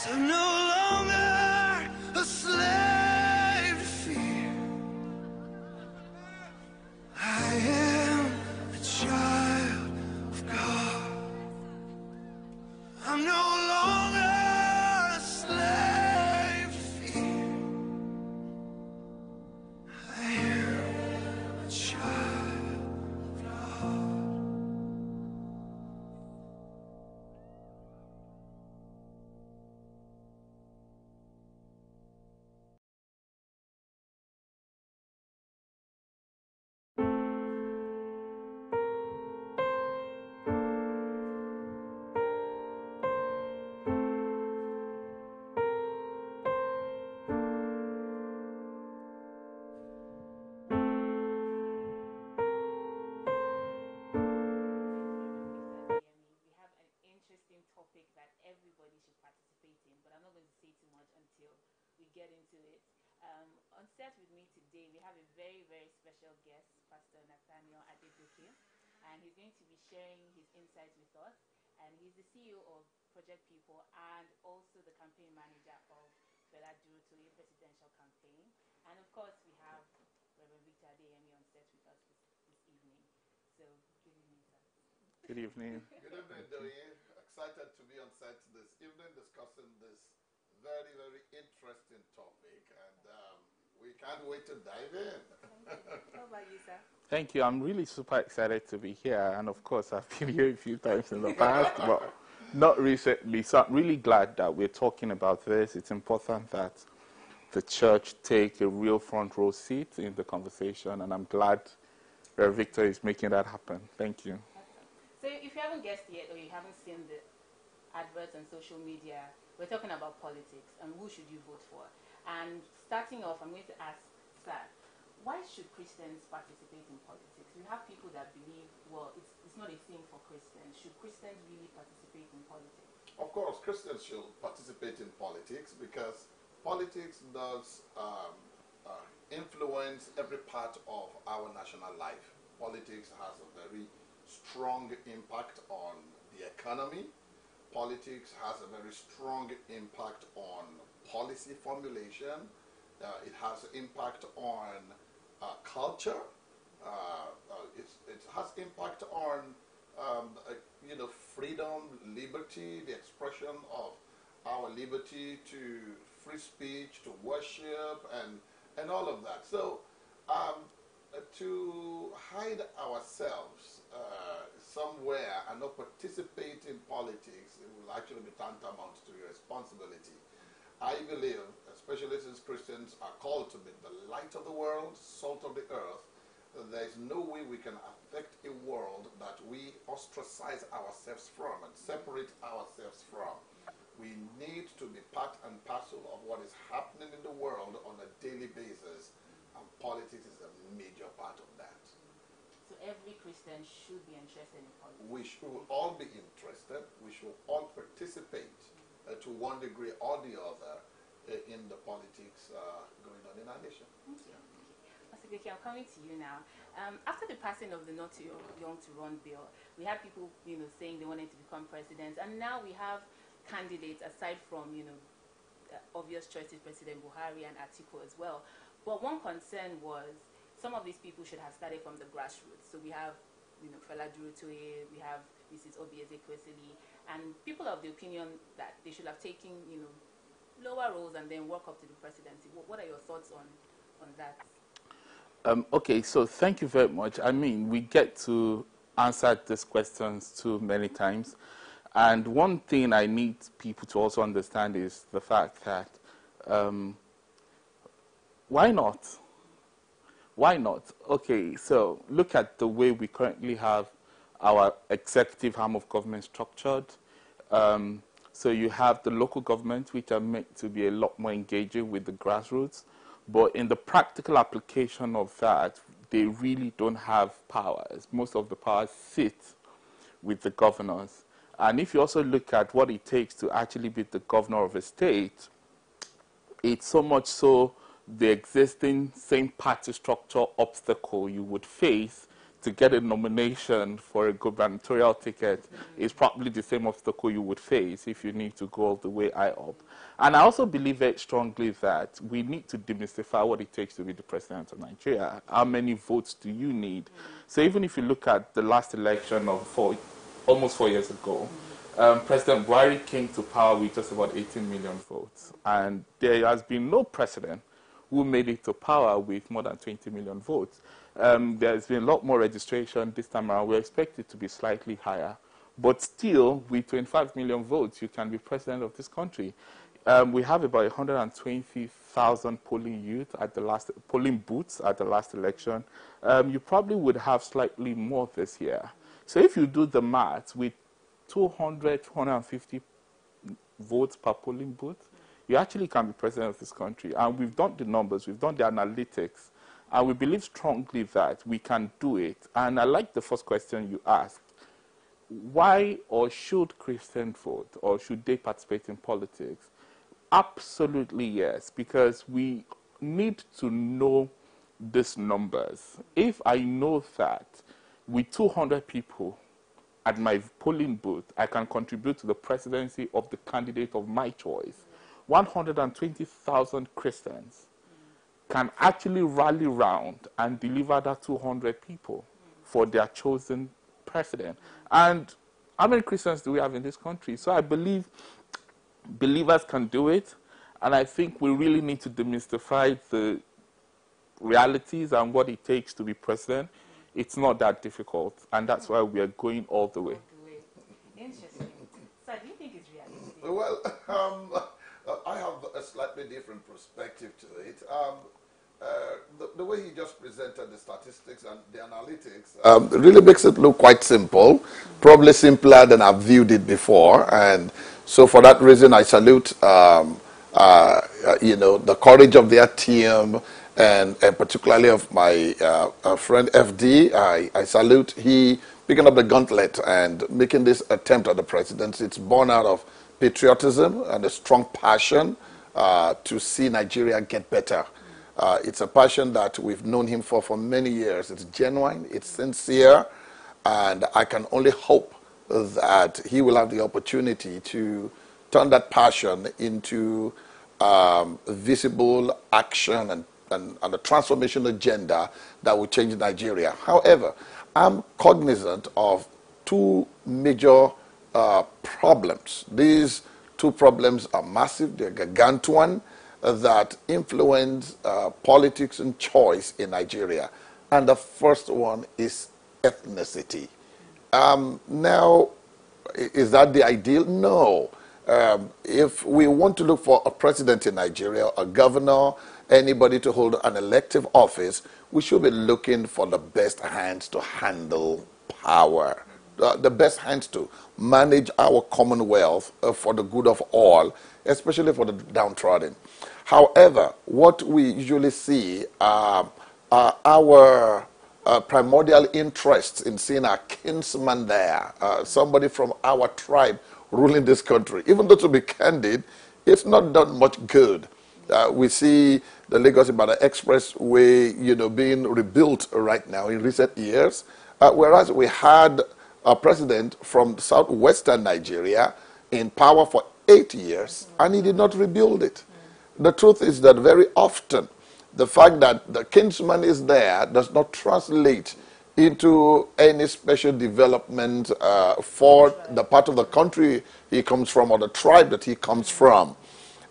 So I'm no longer a slave to fear. I am a child of God. I'm no longer a slave to fear. I am a child of God. Adeyemi. We have an interesting topic that everybody should participate in, but I'm not going to say too much until we get into it. On set with me today, we have a very, very special guest, Pastor Nathaniel Adeyemi, and he's going to be sharing his insights with us. And he's the CEO of Project People and also the campaign manager of Bella Durotoye presidential campaign. And of course, we have Reverend Victor Adeyemi on set with us this evening. So, good evening, sir. Good evening. Good evening, Adeyemi. Excited to be on set this evening discussing this very, very interesting topic, and we can't wait to dive in. How about you, sir? Thank you. I'm really super excited to be here. And of course, I've been here a few times in the past, but not recently. So I'm really glad that we're talking about this. It's important that the church take a real front row seat in the conversation. And I'm glad Reverend Victor is making that happen. Thank you. So if you haven't guessed yet or you haven't seen the adverts on social media, we're talking about politics and who should you vote for. And starting off, I'm going to ask, sir, why should Christians participate in politics? You have people that believe, well, it's not a thing for Christians. Should Christians really participate in politics? Of course, Christians should participate in politics because politics does influence every part of our national life. Politics has a very strong impact on the economy. Politics has a very strong impact on policy formulation. It has impact on culture. It has impact on freedom, liberty, the expression of our liberty to free speech, to worship, and all of that. So to hide ourselves somewhere and not participate in politics, it will actually be tantamount to irresponsibility. I believe, especially since Christians are called to be the light of the world, salt of the earth, there is no way we can affect a world that we ostracize ourselves from and separate ourselves from. We need to be part and parcel of what is happening in the world on a daily basis, and politics is a major part of that. So every Christian should be interested in politics? We should all be interested. We should all participate to one degree or the other in the politics going on in our nation. Okay. Pastor Vicky, I'm coming to you now. After the passing of the Not Too Young to Run bill, we had people, saying they wanted to become presidents, and now we have candidates aside from, obvious choices, President Buhari and Atiku as well. But one concern was some of these people should have started from the grassroots. So we have, Bella Durotoye, we have Mrs. Obieze-Kwesili, and people of the opinion that they should have taken, lower roles and then work up to the presidency. What are your thoughts on that? Okay, so thank you very much. I mean, we get to answer these questions too many times. And one thing I need people to also understand is the fact that why not? Why not? Okay, so look at the way we currently have our executive arm of government structured. So you have the local government, which are meant to be a lot more engaging with the grassroots. But in the practical application of that, they really don't have powers. Most of the powers sit with the governors. And if you also look at what it takes to actually be the governor of a state, it's so much so the existing same party structure obstacle you would face to get a nomination for a gubernatorial ticket is probably the same obstacle you would face if you need to go all the way high up. And I also believe very strongly that we need to demystify what it takes to be the president of Nigeria. How many votes do you need? So even if you look at the last election of almost 4 years ago, President Buhari came to power with just about 18 million votes. And there has been no president who made it to power with more than 20 million votes. There's been a lot more registration this time around. We expect it to be slightly higher. But still, with 25 million votes, you can be president of this country. We have about 120,000 polling booths at the last election. You probably would have slightly more this year. So if you do the math, with 200, 250 votes per polling booth, you actually can be president of this country. And we've done the numbers, we've done the analytics, and we believe strongly that we can do it. And I like the first question you asked. Why or should Christians vote, or should they participate in politics? Absolutely yes, because we need to know these numbers. If I know that with 200 people at my polling booth, I can contribute to the presidency of the candidate of my choice, 120,000 Christians can actually rally round and deliver that 200 people for their chosen president. And how many Christians do we have in this country? So I believe believers can do it, and I think we really need to demystify the realities and what it takes to be president. It's not that difficult, and that's why we are going all the way. Interesting. So do you think it's realistic? Well, I have a slightly different perspective to it. The way he just presented the statistics and the analytics really makes it look quite simple, probably simpler than I've viewed it before. And so for that reason, I salute the courage of their team, and particularly of my friend FD. I salute he picking up the gauntlet and making this attempt at the presidency. It's born out of patriotism and a strong passion to see Nigeria get better. It's a passion that we've known him for many years. It's genuine, it's sincere, and I can only hope that he will have the opportunity to turn that passion into visible action and a transformation agenda that will change Nigeria. However, I'm cognizant of two major problems. These two problems are massive, they're gargantuan, that influence politics and choice in Nigeria. And the first one is ethnicity. Now, is that the ideal? No. If we want to look for a president in Nigeria, a governor, anybody to hold an elective office, we should be looking for the best hands to handle power, the best hands to manage our commonwealth for the good of all, especially for the downtrodden. However, what we usually see are our primordial interests in seeing our kinsman there, somebody from our tribe ruling this country. Even though, to be candid, it's not done much good. We see the Lagos-Ibadan Expressway, being rebuilt right now in recent years, whereas we had a president from southwestern Nigeria in power for 8 years, and he did not rebuild it. The truth is that very often, the fact that the kinsman is there does not translate into any special development for the part of the country he comes from or the tribe that he comes from.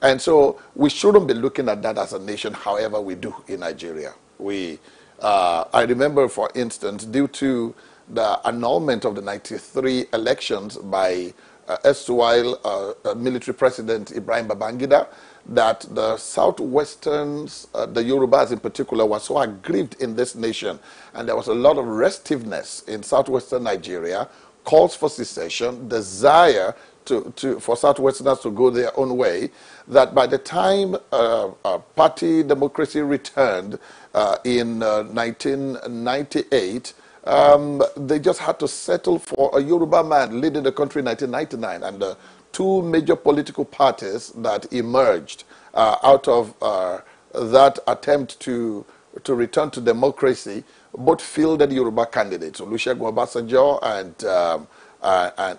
And so we shouldn't be looking at that as a nation, however we do in Nigeria. I remember, for instance, due to the annulment of the 93 elections by erstwhile military president Ibrahim Babangida, that the Southwesterns, the Yorubas in particular, were so aggrieved in this nation, and there was a lot of restiveness in southwestern Nigeria, calls for secession, desire for Southwesterners to go their own way, that by the time party democracy returned in 1998, they just had to settle for a Yoruba man leading the country in 1999, and the two major political parties that emerged out of that attempt to to return to democracy, both fielded Yoruba candidates, Olusegun Obasanjo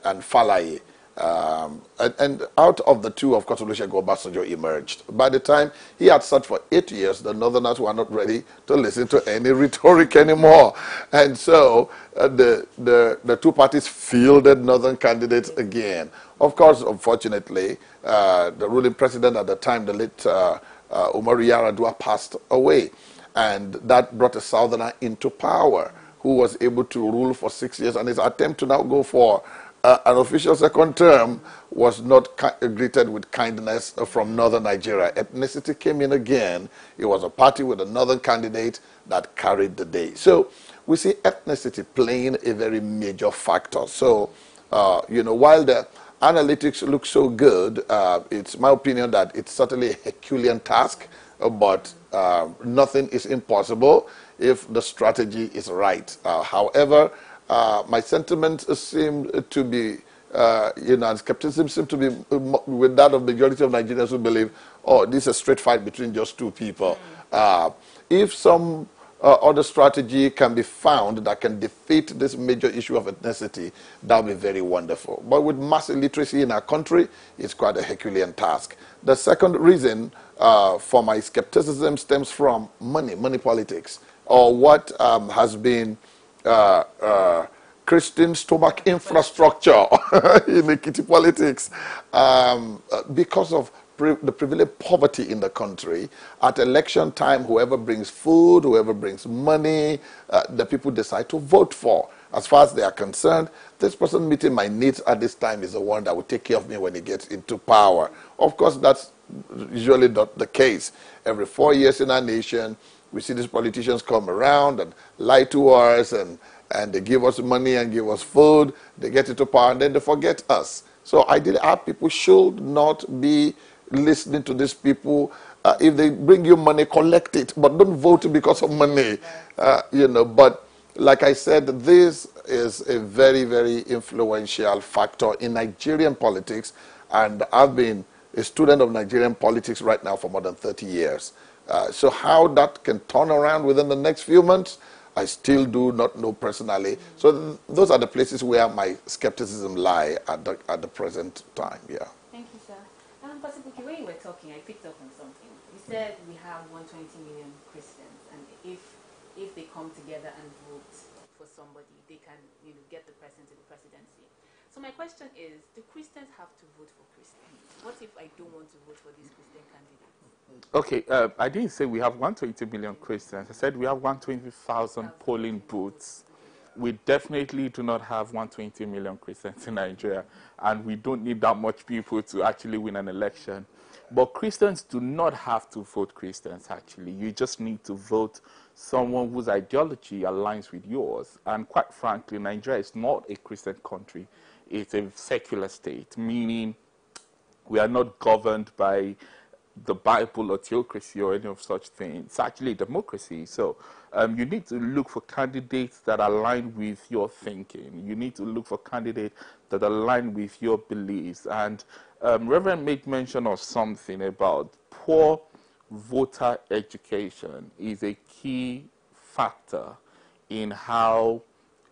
and Falaye. And out of the two, of course, Olusegun Obasanjo emerged. By the time he had sat for 8 years, the Northerners were not ready to listen to any rhetoric anymore. And so the two parties fielded Northern candidates again. Of course, unfortunately, the ruling president at the time, the late Umaru Yar'Adua, passed away. And that brought a Southerner into power who was able to rule for 6 years. And his attempt to now go for an official second term was not greeted with kindness from northern Nigeria. Ethnicity came in again. It was a party with a northern candidate that carried the day. So we see ethnicity playing a very major factor. So, while the analytics look so good, it's my opinion that it's certainly a Herculean task, but nothing is impossible if the strategy is right. However, my sentiments seem to be, and skepticism seems to be with that of the majority of Nigerians who believe, oh, this is a straight fight between just two people. If some other strategy can be found that can defeat this major issue of ethnicity, that would be very wonderful. But with mass illiteracy in our country, it's quite a Herculean task. The second reason for my skepticism stems from money politics, or what has been Christian stomach infrastructure in Ekiti politics, because of the prevalent poverty in the country. At election time, whoever brings food, whoever brings money, the people decide to vote for. As far as they are concerned, this person meeting my needs at this time is the one that will take care of me when he gets into power. Of course, that's usually not the case. Every 4 years in our nation, we see these politicians come around and lie to us, and they give us money and give us food. They get into power and then they forget us. So ideally, our people should not be listening to these people. If they bring you money, collect it, but don't vote because of money. But like I said, this is a very, very influential factor in Nigerian politics, and I've been a student of Nigerian politics right now for more than 30 years. So how that can turn around within the next few months, I still do not know personally. So those are the places where my skepticism lie at the present time. Yeah. Thank you, sir. Possibly, when you were talking, I picked up on something. You said we have 120 million Christians, and if they come together and vote for somebody, they can get the person to the presidency. So my question is, do Christians have to vote for Christians? What if I don't want to vote for these Christian candidates? Okay, I didn't say we have 120 million Christians. I said we have 120,000 polling booths. We definitely do not have 120 million Christians in Nigeria, and we don't need that much people to actually win an election. But Christians do not have to vote Christians, actually. You just need to vote someone whose ideology aligns with yours. And quite frankly, Nigeria is not a Christian country. It's a secular state, meaning we are not governed by the Bible or theocracy or any of such things. It's actually a democracy. So you need to look for candidates that align with your thinking. You need to look for candidates that align with your beliefs. And Reverend made mention of something about poor voter education is a key factor in how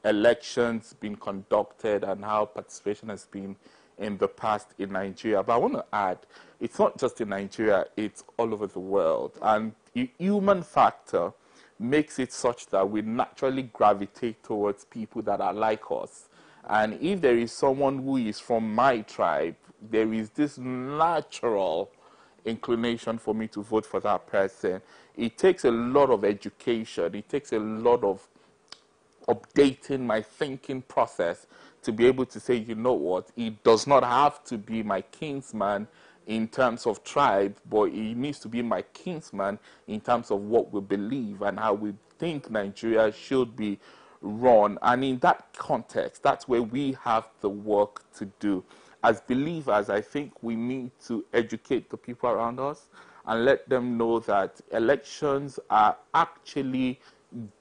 elections been conducted and how participation has been in the past in Nigeria. But I want to add, it's not just in Nigeria, it's all over the world. And the human factor makes it such that we naturally gravitate towards people that are like us. And if there is someone who is from my tribe, there is this natural inclination for me to vote for that person. It takes a lot of education. It takes a lot of updating my thinking process to be able to say, you know what, it does not have to be my kinsman in terms of tribe, but it needs to be my kinsman in terms of what we believe and how we think Nigeria should be run. And in that context, that's where we have the work to do. As believers, I think we need to educate the people around us and let them know that elections are actually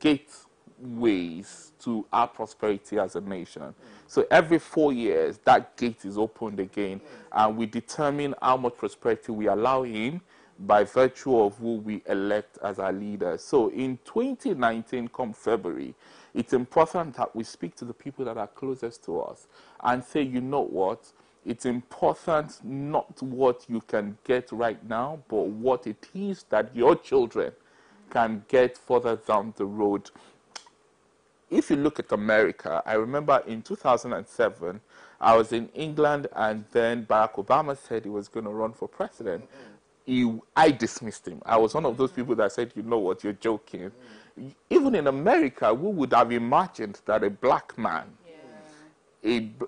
gateways to our prosperity as a nation. So every 4 years, that gate is opened again, and we determine how much prosperity we allow in by virtue of who we elect as our leaders. So in 2019, come February, it's important that we speak to the people that are closest to us and say, you know what, it's important not what you can get right now, but what it is that your children can get further down the road. If you look at America, I remember in 2007, I was in England, and then Barack Obama said he was going to run for president. I dismissed him. I was one of those people that said, you know what, you're joking. Even in America, we would have imagined that a black man,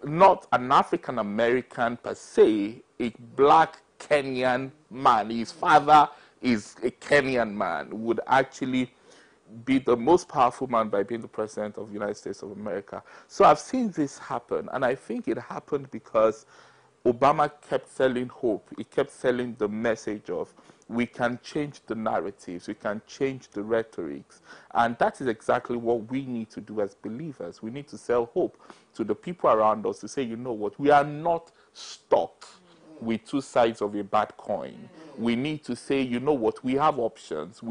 not an African American per se, a black Kenyan man, his father is a Kenyan man, would actually be the most powerful man by being the president of the United States of America. So I've seen this happen, and I think it happened because Obama kept selling hope. He kept selling the message of we can change the narratives, we can change the rhetorics, and that is exactly what we need to do as believers. We need to sell hope to the people around us to say, you know what, we are not stuck with two sides of a bad coin. We need to say, you know what, we have options,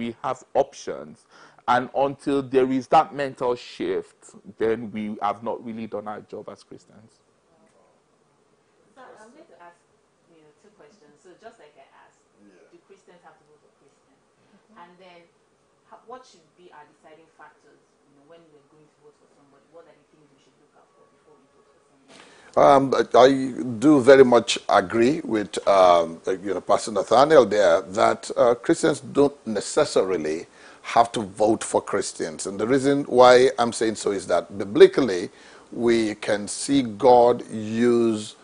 and until there is that mental shift, then we have not really done our job as Christians. So I'm going to ask, two questions. So just like I asked, do Christians have to vote for Christians? And then, what should be our deciding factors? When we're going to vote for somebody, what are the things we should look out for before we vote for somebody? I do very much agree with Pastor Nathaniel there that Christians don't necessarily have to vote for Christians. And the reason why I'm saying so is that biblically we can see God use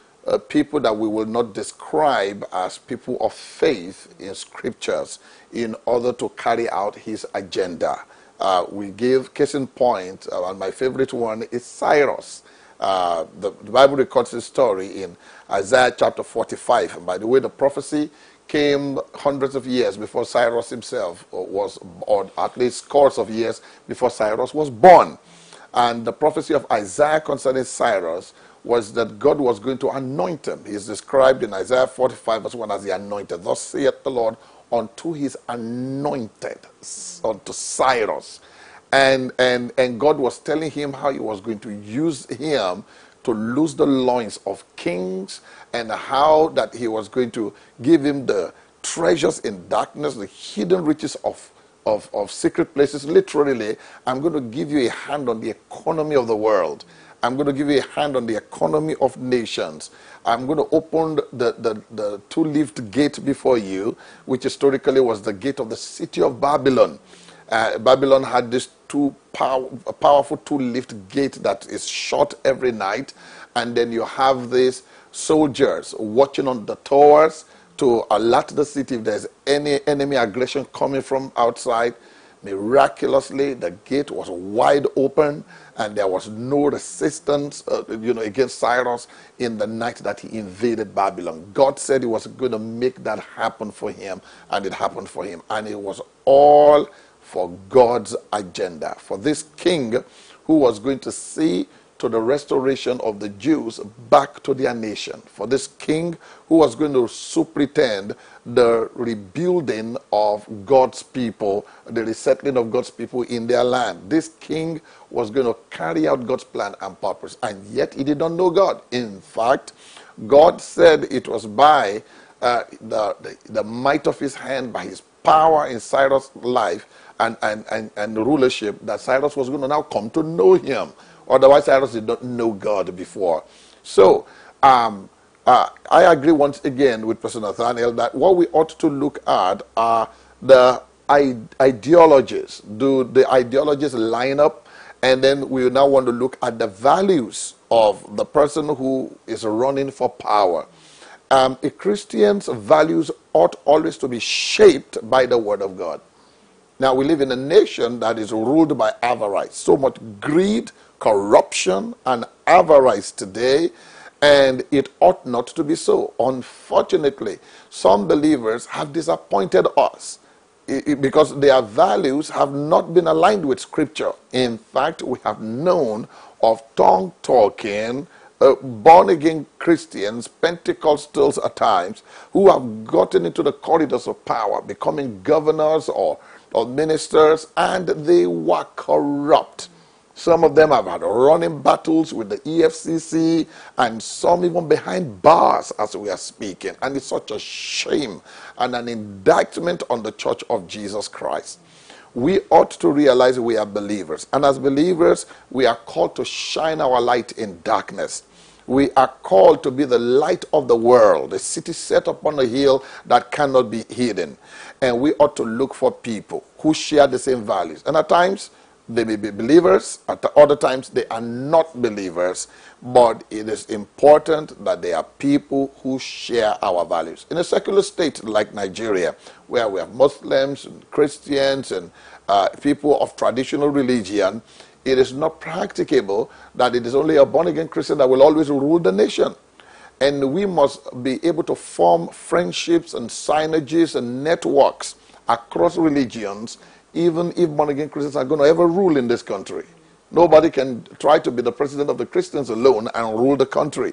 people that we will not describe as people of faith in scriptures in order to carry out his agenda. We give case in point, and my favorite one is Cyrus. The Bible records his story in Isaiah chapter 45. And by the way, the prophecy came hundreds of years before Cyrus himself was, or at least scores of years before Cyrus was born. And the prophecy of Isaiah concerning Cyrus was that God was going to anoint him. He is described in Isaiah 45 verse 1 as the anointed. Thus saith the Lord unto his anointed, unto Cyrus. And God was telling him how he was going to use him to loose the loins of kings, and how that he was going to give him the treasures in darkness, the hidden riches of secret places. Literally, I'm going to give you a hand on the economy of the world. I'm going to give you a hand on the economy of nations. I'm going to open the two-leaved gate before you, which historically was the gate of the city of Babylon. Babylon had this powerful two-leafed gate that is shut every night, and then you have these soldiers watching on the towers to alert the city if there's any enemy aggression coming from outside. Miraculously, the gate was wide open, and there was no resistance against Cyrus in the night that he invaded Babylon. God said he was going to make that happen for him, and it happened for him. And it was all for God's agenda, for this king who was going to see to the restoration of the Jews back to their nation, for this king who was going to superintend the rebuilding of God's people, the resettling of God's people in their land. This king was going to carry out God's plan and purpose, and yet he did not know God. In fact, God said it was by the might of his hand, by his power in Cyrus' life and rulership, that Cyrus was going to now come to know him. Otherwise, Cyrus did not know God before. So, I agree once again with Pastor Nathaniel that what we ought to look at are the ideologies. Do the ideologies line up? And then we now want to look at the values of the person who is running for power. A Christian's values ought always to be shaped by the Word of God. Now, we live in a nation that is ruled by avarice. So much greed, corruption, and avarice today, and it ought not to be so. Unfortunately, some believers have disappointed us because their values have not been aligned with Scripture. In fact, we have known of tongue-talking, born-again Christians, Pentecostals at times, who have gotten into the corridors of power, becoming governors or ministers, and they were corrupt. Some of them have had running battles with the EFCC, and some even behind bars as we are speaking. And it's such a shame and an indictment on the Church of Jesus Christ. We ought to realize we are believers. And as believers, we are called to shine our light in darkness. We are called to be the light of the world, a city set upon a hill that cannot be hidden. And we ought to look for people who share the same values. And at times, they may be believers, at other times they are not believers, but it is important that they are people who share our values. In a secular state like Nigeria, where we have Muslims and Christians and people of traditional religion, it is not practicable that it is only a born-again Christian that will always rule the nation. And we must be able to form friendships and synergies and networks across religions, even if born-again Christians are going to ever rule in this country. Nobody can try to be the president of the Christians alone and rule the country.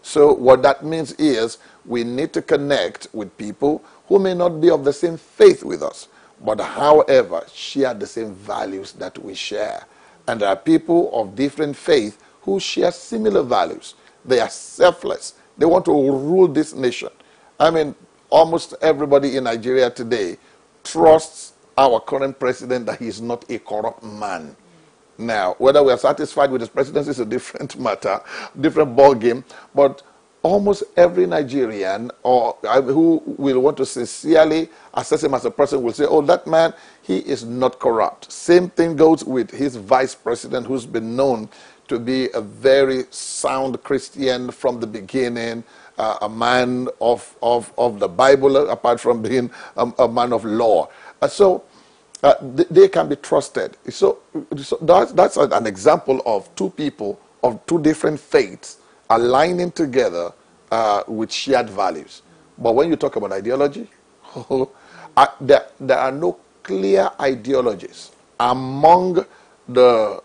So what that means is we need to connect with people who may not be of the same faith with us, but however share the same values that we share. And there are people of different faith who share similar values. They are selfless. They want to rule this nation. I mean, almost everybody in Nigeria today trusts our current president that he is not a corrupt man. Now, whether we are satisfied with his presidency is a different matter, different ball game. But almost every Nigerian or who will want to sincerely assess him as a person will say, oh, that man, he is not corrupt. Same thing goes with his vice president, who's been known to be a very sound Christian from the beginning, a man of the Bible, apart from being a man of law. They can be trusted. So that's an example of two people of two different faiths aligning together with shared values. But when you talk about ideology, there are no clear ideologies among the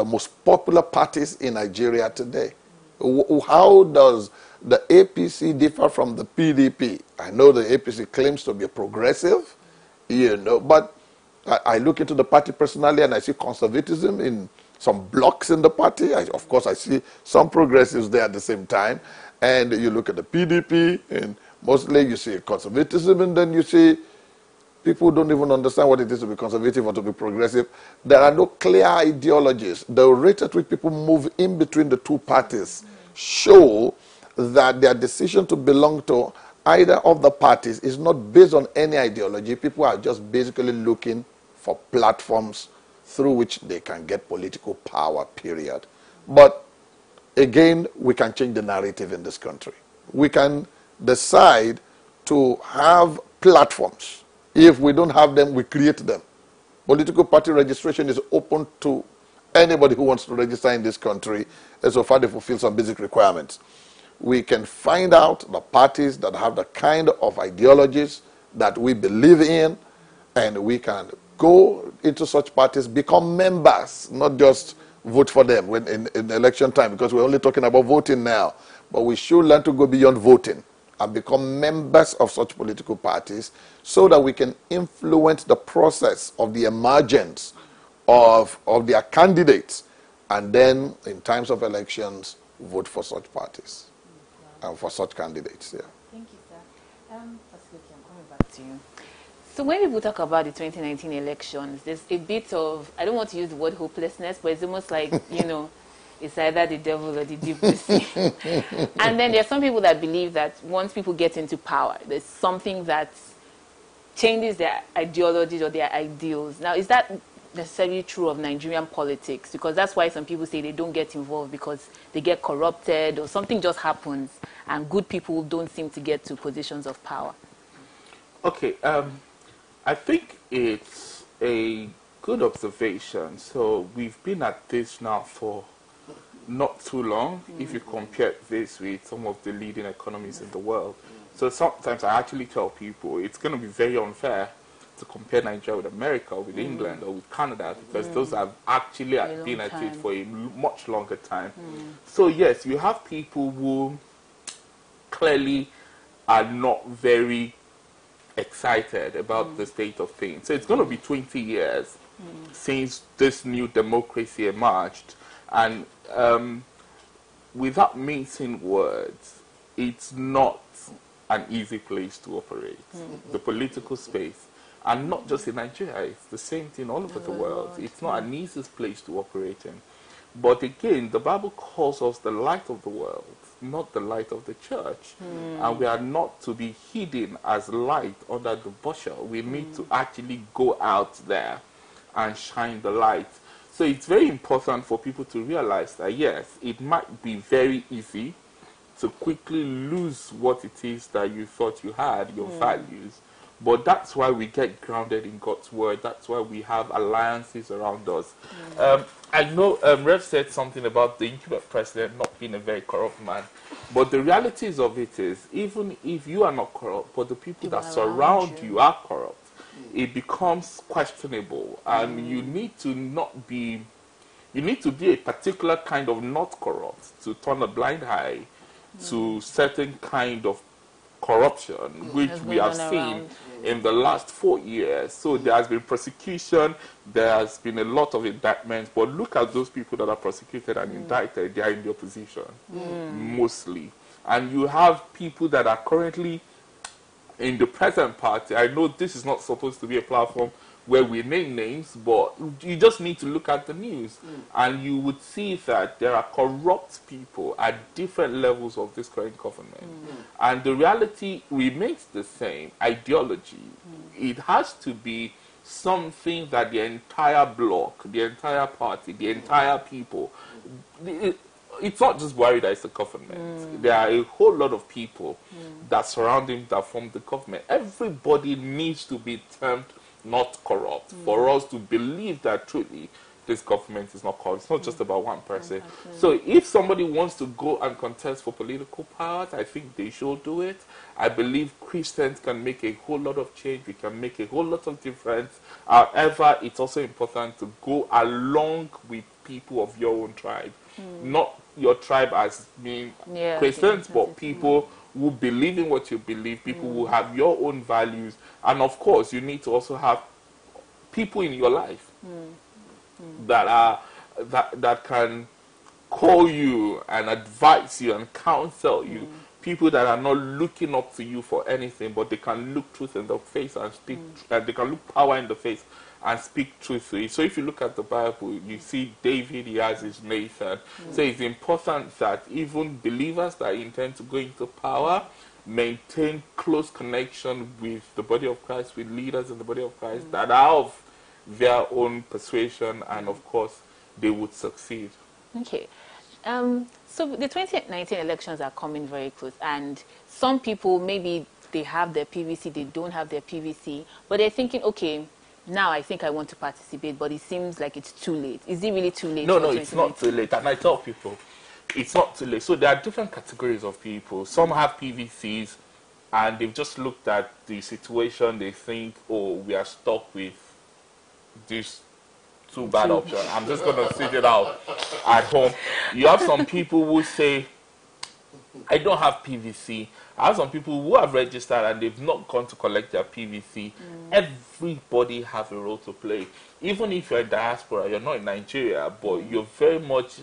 most popular parties in Nigeria today. How does the APC differ from the PDP? I know the APC claims to be progressive, but I look into the party personally and I see conservatism in some blocks in the party. Of course, I see some progressives there at the same time. And you look at the PDP and mostly you see conservatism, and then you see people who don't even understand what it is to be conservative or to be progressive. There are no clear ideologies. The rate at which people move in between the two parties show that their decision to belong to either of the parties is not based on any ideology. People are just basically looking for platforms through which they can get political power, period. But again, we can change the narrative in this country. We can decide to have platforms. If we don't have them, we create them. Political party registration is open to anybody who wants to register in this country, and so far they fulfill some basic requirements. We can find out the parties that have the kind of ideologies that we believe in, and we can go into such parties, become members, not just vote for them in election time, because we're only talking about voting now. But we should learn to go beyond voting and become members of such political parties so that we can influence the process of the emergence of their candidates, and then in times of elections, vote for such parties and for such candidates. Yeah. Thank you, sir. I'm coming back to you. So when people talk about the 2019 elections, there's a bit of, I don't want to use the word hopelessness, but it's almost like, it's either the devil or the deep sea. And then there are some people that believe that once people get into power, there's something that changes their ideologies or their ideals. Now, is that necessarily true of Nigerian politics? Because that's why some people say they don't get involved because they get corrupted or something just happens and good people don't seem to get to positions of power. Okay, I think it's a good observation. So we've been at this now for not too long, if you compare this with some of the leading economies in the world. So sometimes I actually tell people it's going to be very unfair to compare Nigeria with America, or with England, or with Canada, because those have actually been at it for a much longer time. So yes, you have people who clearly are not very excited about the state of things. So it's going to be 20 years since this new democracy emerged, and without mincing words, it's not an easy place to operate. The political space, and not just in Nigeria, it's the same thing all over the world. It's not an easy place to operate in. But again, the Bible calls us the light of the world, not the light of the church. And we are not to be hidden as light under the bushel. We need to actually go out there and shine the light. So it's very important for people to realize that, yes, it might be very easy to quickly lose what it is that you thought you had, your values. But that's why we get grounded in God's word. That's why we have alliances around us. I know Rev said something about the incumbent president not being a very corrupt man. But the realities of it is, even if you are not corrupt, but the people that surround you are corrupt, it becomes questionable. And you need to not be, you need to be a particular kind of not corrupt to turn a blind eye to certain kind of corruption, which we have seen in the last 4 years. So there has been persecution, there has been a lot of indictments, but look at those people that are prosecuted and indicted, they are in the opposition, mostly. And you have people that are currently in the present party. I know this is not supposed to be a platform where we name names, but you just need to look at the news, and you would see that there are corrupt people at different levels of this current government. And the reality remains the same, ideology. It has to be something that the entire bloc, the entire party, the entire people, it's not just Buhari that is the government. There are a whole lot of people that surround him, that form the government. Everybody needs to be termed not corrupt for us to believe that truly this government is not corrupt. It's not just about one person. So if somebody wants to go and contest for political powers, I think they should do it. I believe Christians can make a whole lot of change. We can make a whole lot of difference. However, it's also important to go along with people of your own tribe. Not your tribe as being Christians, but people who believe in what you believe, people who have your own values. And of course, you need to also have people in your life that are that can call you and advise you and counsel you. People that are not looking up to you for anything, but they can look truth in the face and speak, and they can look power in the face and speak truth to it. So if you look at the Bible, you see David, he has his Nathan. So it's important that even believers that intend to go into power maintain close connection with the body of Christ, with leaders in the body of Christ that are of their own persuasion, and of course they would succeed. Okay. So the 2019 elections are coming very close, and some people, maybe they have their PVC, they don't have their PVC, but they're thinking, okay, now I think I want to participate, but it seems like it's too late. Is it really too late? No, it's not too late. And I tell people, it's not too late. So there are different categories of people. Some have PVCs, and they've just looked at the situation. They think, oh, we are stuck with this too bad option. I'm just going to sit it out at home. You have some people who say, I don't have PVC. I have some people who have registered and they've not gone to collect their PVC. Everybody has a role to play. Even if you're in diaspora, you're not in Nigeria, but you're very much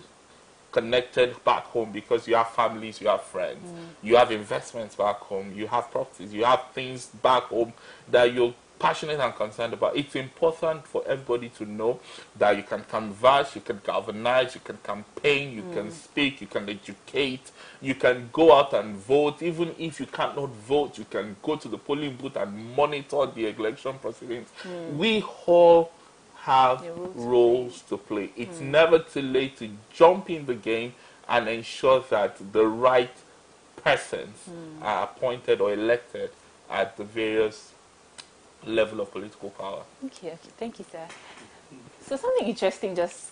connected back home because you have families, you have friends, you have investments back home, you have properties, you have things back home that you're passionate and concerned about. It's important for everybody to know that you can converse, you can galvanize, you can campaign, you can speak, you can educate, you can go out and vote. Even if you cannot vote, you can go to the polling booth and monitor the election proceedings. We all have roles to play. It's never too late to jump in the game and ensure that the right persons are appointed or elected at the various level of political power. Okay, thank you, sir. So something interesting just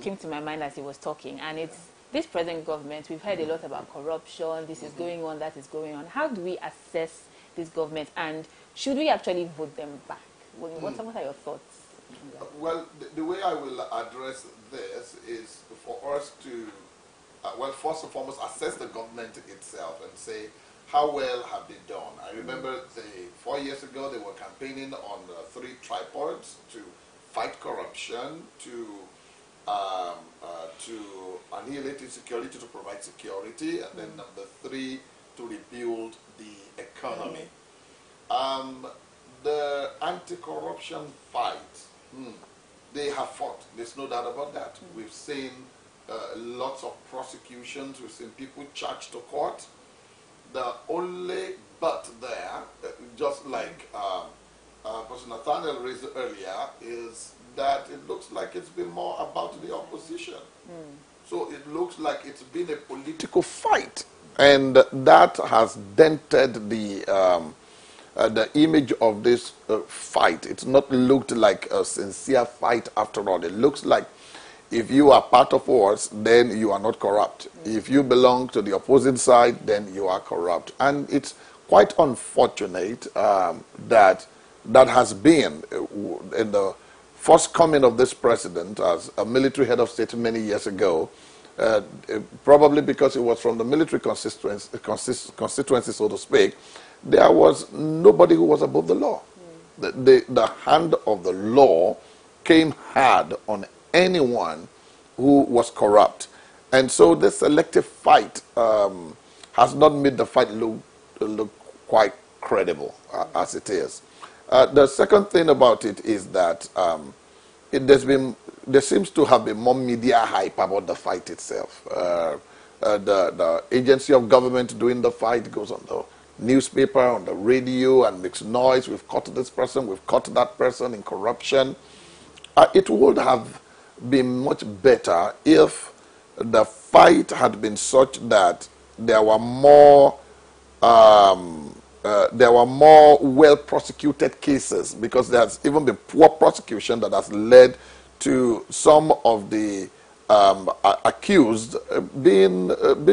came to my mind as he was talking, and it's this present government. We've heard a lot about corruption. This is going on, that is going on. How do we assess this government, and should we actually vote them back? What are your thoughts? Well, the way I will address this is for us to, well, first and foremost, assess the government itself and say, how well have they done? I remember 4 years ago, they were campaigning on 3 tripods to fight corruption, to annihilate insecurity, to provide security, and then number 3, to rebuild the economy. The anti-corruption fight, they have fought. There's no doubt about that. We've seen lots of prosecutions. We've seen people charged to court. The only but there, just like Professor Nathaniel raised earlier, is that it looks like it's been more about the opposition. So it looks like it's been a political fight, and that has dented the image of this fight. It's not looked like a sincere fight after all. It looks like if you are part of us, then you are not corrupt. If you belong to the opposing side, then you are corrupt. And it's quite unfortunate that has been in the first coming of this president as a military head of state many years ago, probably because it was from the military constituency, so to speak. There was nobody who was above the law. The hand of the law came hard on anyone who was corrupt. And so this selective fight has not made the fight look quite credible as it is. The second thing about it is that there seems to have been more media hype about the fight itself. The agency of government doing the fight goes on the newspaper, on the radio, and makes noise. We've caught this person, we've caught that person in corruption. It would have been much better if the fight had been such that there were more well prosecuted cases, because there has even been poor prosecution that has led to some of the accused being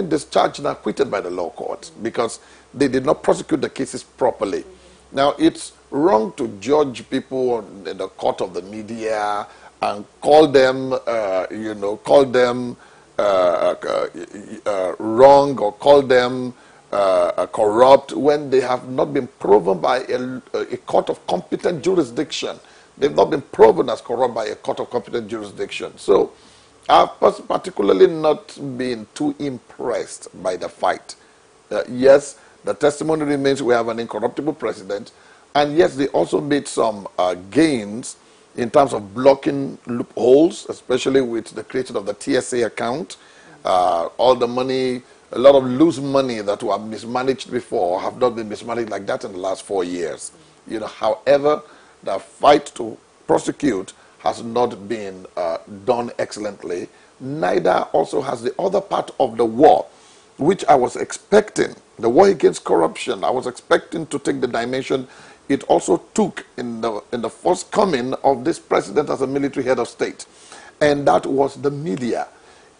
discharged and acquitted by the law courts because they did not prosecute the cases properly. Now, it's wrong to judge people in the court of the media and call them, wrong or call them corrupt when they have not been proven by a court of competent jurisdiction. They've not been proven as corrupt by a court of competent jurisdiction. So I've particularly not been too impressed by the fight. Yes, the testimony remains we have an incorruptible president. And yes, they also made some gains in terms of blocking loopholes, especially with the creation of the TSA account. All the money, a lot of loose money that were mismanaged before have not been mismanaged like that in the last 4 years. However, the fight to prosecute has not been done excellently. Neither also has the other part of the war, which I was expecting, the war against corruption, I was expecting to take the dimension it also took in the first coming of this president as a military head of state. And that was the media.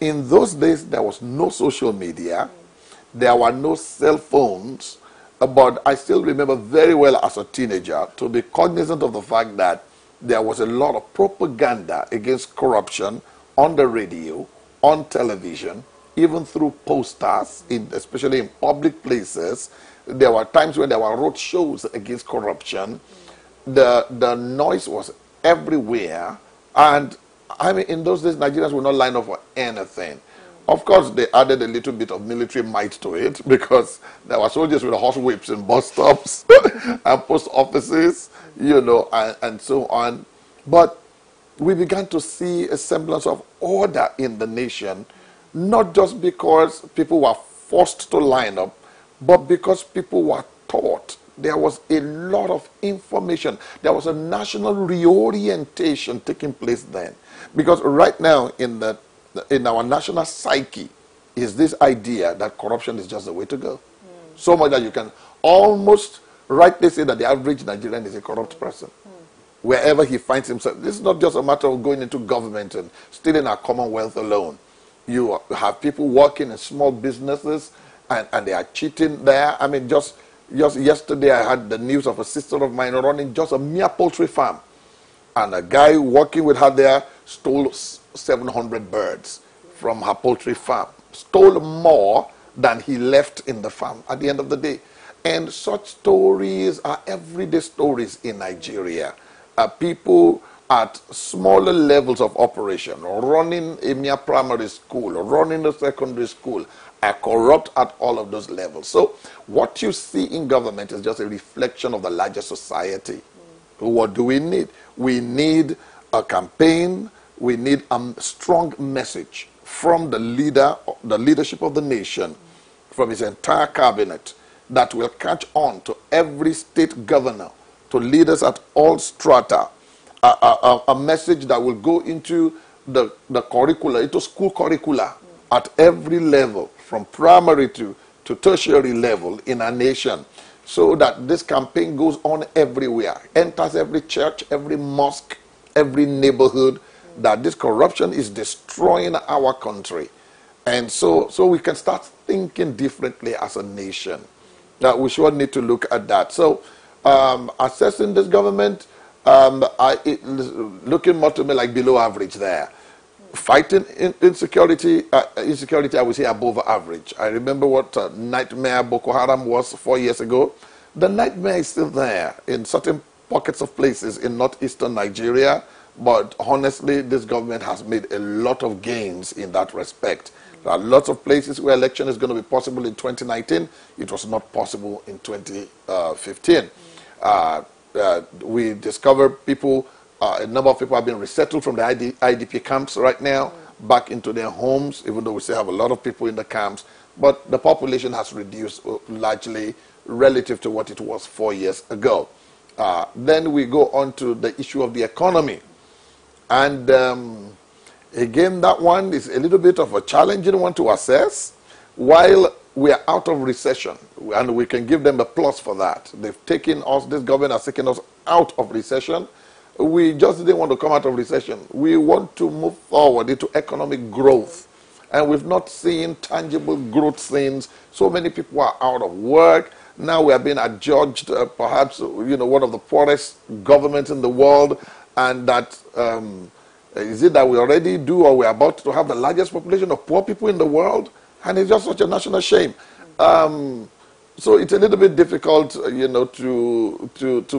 In those days, there was no social media. There were no cell phones. But I still remember very well as a teenager to be cognizant of the fact that there was a lot of propaganda against corruption on the radio, on television, even through posters, especially in public places. There were times when there were road shows against corruption. The noise was everywhere. And I mean, in those days, Nigerians would not line up for anything. Of course, they added a little bit of military might to it because there were soldiers with horse whips in bus stops and post offices, and so on. But we began to see a semblance of order in the nation, not just because people were forced to line up, but because people were taught. There was a lot of information. There was a national reorientation taking place then. Because right now in our national psyche is this idea that corruption is just the way to go. So much that you can almost rightly say that the average Nigerian is a corrupt person. Wherever he finds himself. This is not just a matter of going into government and stealing our commonwealth alone. You have people working in small businesses and they are cheating there. I mean, just Just yesterday, I had the news of a sister of mine running just a mere poultry farm. And a guy working with her there stole 700 birds from her poultry farm. Stole more than he left in the farm at the end of the day. And such stories are everyday stories in Nigeria. People at smaller levels of operation, running a mere primary school, running a secondary school, are corrupt at all of those levels. So what you see in government is just a reflection of the larger society. What do we need? We need a campaign. We need a strong message from the leadership of the nation, from his entire cabinet, that will catch on to every state governor, to leaders at all strata, a message that will go into the curricula, into school curricula at every level, from primary to tertiary level in our nation, so that this campaign goes on everywhere, enters every church, every mosque, every neighborhood, that this corruption is destroying our country. And so we can start thinking differently as a nation. That we sure need to look at that. So assessing this government, looking more to me like below average there. Fighting insecurity, I would say above average. I remember what nightmare Boko Haram was 4 years ago. The nightmare is still there in certain pockets of places in northeastern Nigeria, but honestly, this government has made a lot of gains in that respect. There are lots of places where election is going to be possible in 2019. It was not possible in 2015. We discovered people, a number of people have been resettled from the IDP camps right now back into their homes, even though we still have a lot of people in the camps. But the population has reduced largely relative to what it was 4 years ago. Then we go on to the issue of the economy. And again, that one is a little bit of a challenging one to assess. While we are out of recession, and we can give them a plus for that. They've taken us, this government has taken us out of recession. We just didn't want to come out of recession. We want to move forward into economic growth. And we've not seen tangible growth since. So many people are out of work. Now we are being adjudged, perhaps, one of the poorest governments in the world. And that, is it that we already do, or we're about to have the largest population of poor people in the world? And it's just such a national shame. So it's a little bit difficult, to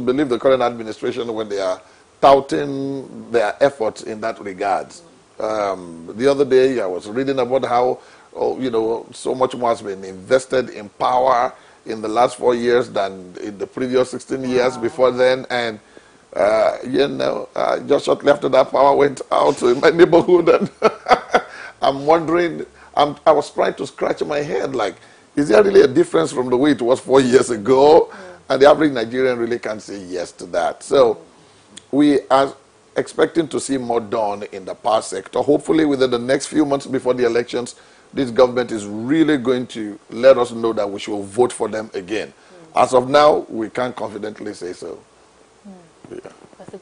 believe the current administration when they are touting their efforts in that regards. The other day, I was reading about how, so much more has been invested in power in the last 4 years than in the previous 16 years before then. And just shortly after that power went out in my neighborhood, and I'm wondering, I was trying to scratch my head, like, is there really a difference from the way it was 4 years ago? And the average Nigerian really can't say yes to that. So we are expecting to see more done in the power sector. Hopefully within the next few months before the elections, this government is really going to let us know that we should vote for them again. As of now, we can't confidently say so. Yeah.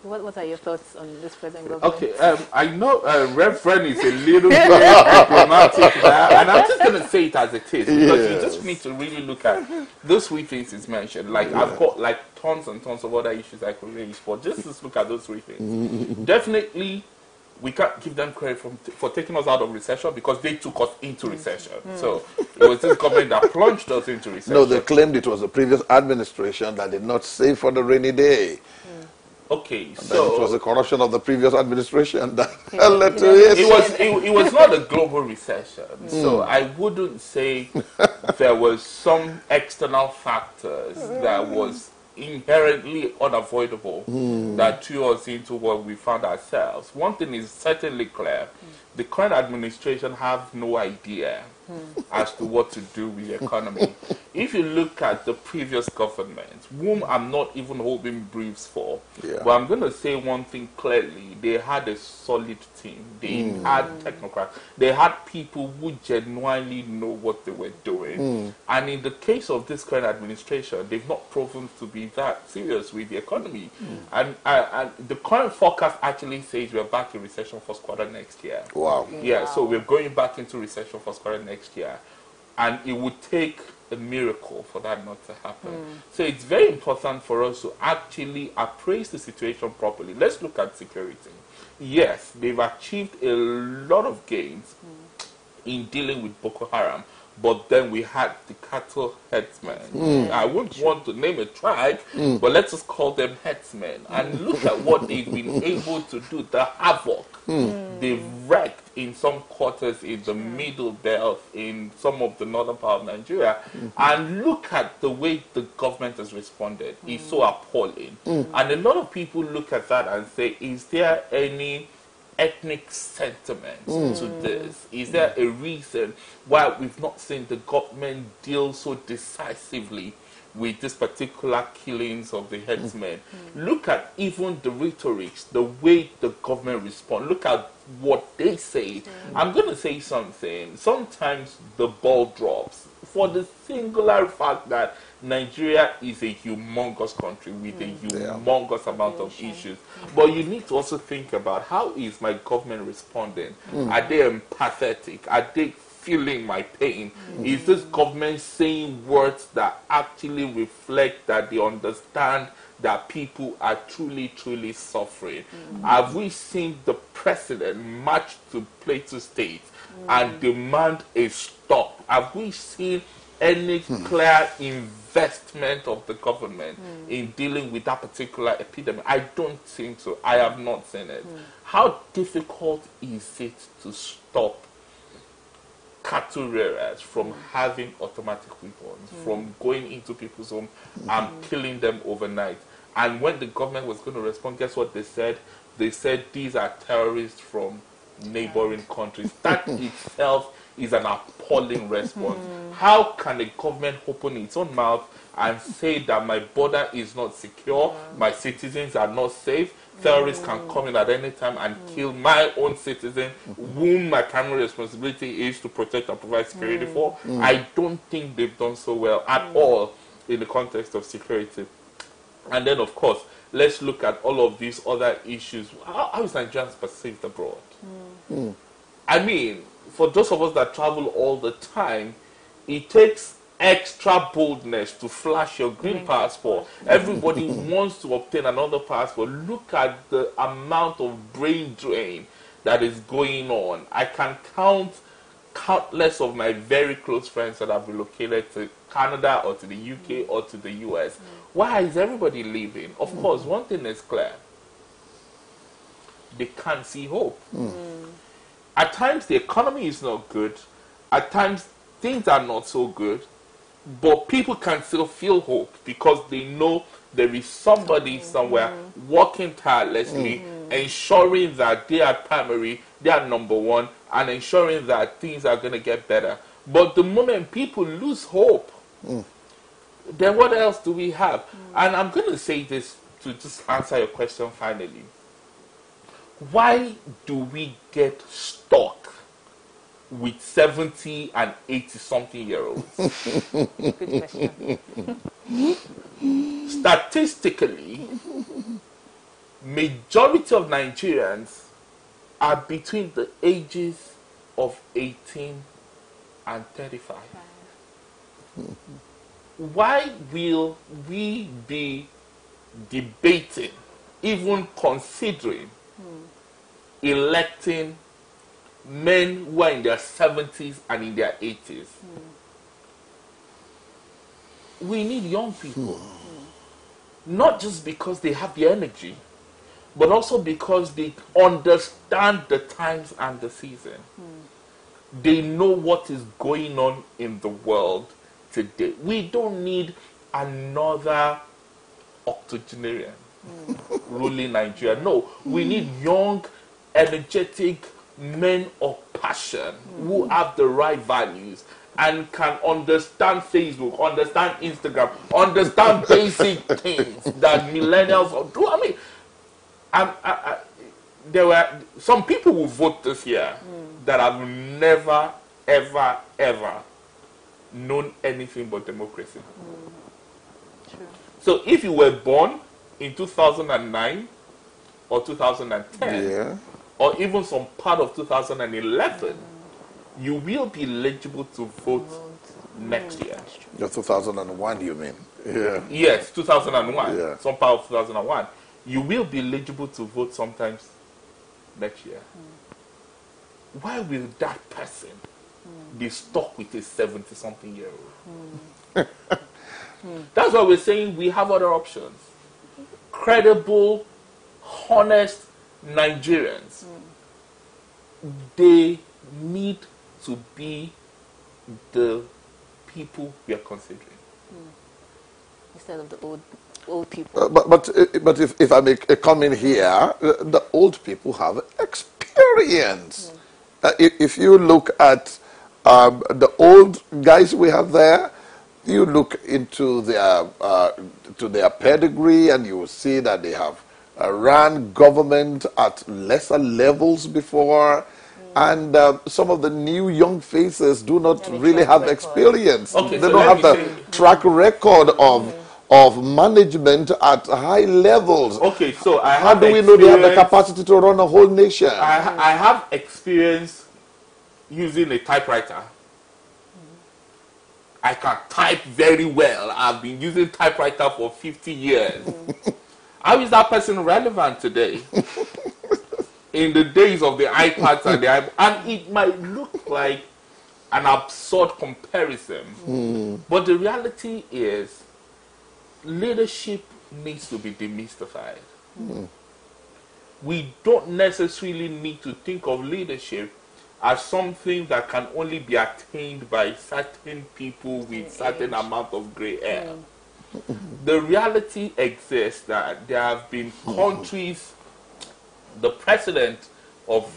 What are your thoughts on this present government? Okay, I know Reverend is a little bit diplomatic there, and I'm just going to say it as it is, because you just need to really look at those three things he's mentioned. Like, I've got like tons and tons of other issues I could raise, but just look at those three things. Definitely, we can't give them credit for taking us out of recession, because they took us into recession. So it was this government that plunged us into recession. No, they claimed it was the previous administration that did not save for the rainy day. Okay, so it was the corruption of the previous administration that led to it. It was not a global recession, so I wouldn't say there was some external factors that was inherently unavoidable that threw us into what we found ourselves. One thing is certainly clear: the current administration have no idea as to what to do with the economy. If you look at the previous government, whom I'm not even holding briefs for, but I'm going to say one thing clearly: they had a solid team. They had technocrats. They had people who genuinely know what they were doing. And in the case of this current administration, they've not proven to be that serious with the economy. And the current forecast actually says we're back in recession first quarter next year. Wow. Yeah, so we're going back into recession first quarter next year. And it would take a miracle for that not to happen. So it's very important for us to actually appraise the situation properly. Let's look at security. Yes, they've achieved a lot of gains in dealing with Boko Haram, but then we had the cattle headsmen. I wouldn't want to name a tribe, but let's just call them headsmen. And look at what they've been able to do, the havoc they've wreaked in some quarters in the middle belt, in some of the northern part of Nigeria. And look at the way the government has responded. It's so appalling. And a lot of people look at that and say, is there any ethnic sentiment to this? Is there a reason why we've not seen the government deal so decisively with this particular killings of the headsmen? Look at even the rhetorics, the way the government responds. Look at what they say. I'm going to say something. Sometimes the ball drops for the singular fact that Nigeria is a humongous country with a humongous amount of issues. But you need to also think about, how is my government responding? Are they empathetic? Are they feeling my pain? Is this government saying words that actually reflect that they understand that people are truly, truly suffering? Have we seen the president march to Plateau State and demand a stop? Have we seen any clear investment of the government in dealing with that particular epidemic? I don't think so. I have not seen it. How difficult is it to stop cattle rearers from having automatic weapons, from going into people's homes and killing them overnight? And when the government was going to respond, guess what they said? They said these are terrorists from neighboring countries. That itself is an appalling response. How can a government open its own mouth and say that my border is not secure, my citizens are not safe, terrorists can come in at any time and kill my own citizen, whom my primary responsibility is to protect and provide security for? I don't think they've done so well at all in the context of security. And then, of course, let's look at all of these other issues. How is Nigerians perceived abroad? I mean, for those of us that travel all the time, it takes extra boldness to flash your green passport. Everybody wants to obtain another passport. Look at the amount of brain drain that is going on. I can count countless of my very close friends that have relocated to Canada or to the UK or to the US. Why is everybody leaving? Of course, one thing is clear. They can't see hope. At times, the economy is not good. At times, things are not so good. But people can still feel hope because they know there is somebody somewhere working tirelessly, ensuring that they are primary, they are number one, and ensuring that things are going to get better. But the moment people lose hope, then what else do we have? And I'm going to say this to just answer your question finally. Why do we get stuck with 70 and 80-something-year-olds? Good question. Statistically, majority of Nigerians are between the ages of 18 and 35. Why will we be debating, even considering electing men who are in their 70s and in their 80s? We need young people. Not just because they have the energy, but also because they understand the times and the season. They know what is going on in the world today. We don't need another octogenarian ruling Nigeria. No, we need young, energetic men of passion who have the right values and can understand Facebook, understand Instagram, understand basic things that millennials do. I mean, there were some people who vote this year that have never, ever, ever known anything but democracy. True. So if you were born in 2009 or 2010, or even some part of 2011, you will be eligible to vote next year. The 2001, you mean? Yeah. Yes, 2001. Yeah. Some part of 2001. You will be eligible to vote sometimes next year. Why will that person be stuck with a 70-something-year-old? That's why we're saying we have other options. Credible, honest Nigerians. They need to be the people we are considering. Instead of the old people. But if I make a comment here, the old people have experience. If you look at the old guys we have there, you look into their pedigree, and you will see that they have ran government at lesser levels before. And some of the new young faces do not really have experience. Okay, they so don't have let the me say- track record of management at high levels. Okay, so I How have do we know they have the experience- capacity to run a whole nation? I have experience using a typewriter. I can type very well. I've been using typewriter for 50 years. How is that person relevant today? In the days of the iPads and the iPods, and it might look like an absurd comparison, but the reality is leadership needs to be demystified. We don't necessarily need to think of leadership as something that can only be attained by certain people with certain amount of gray hair. The reality exists that there have been countries, the president of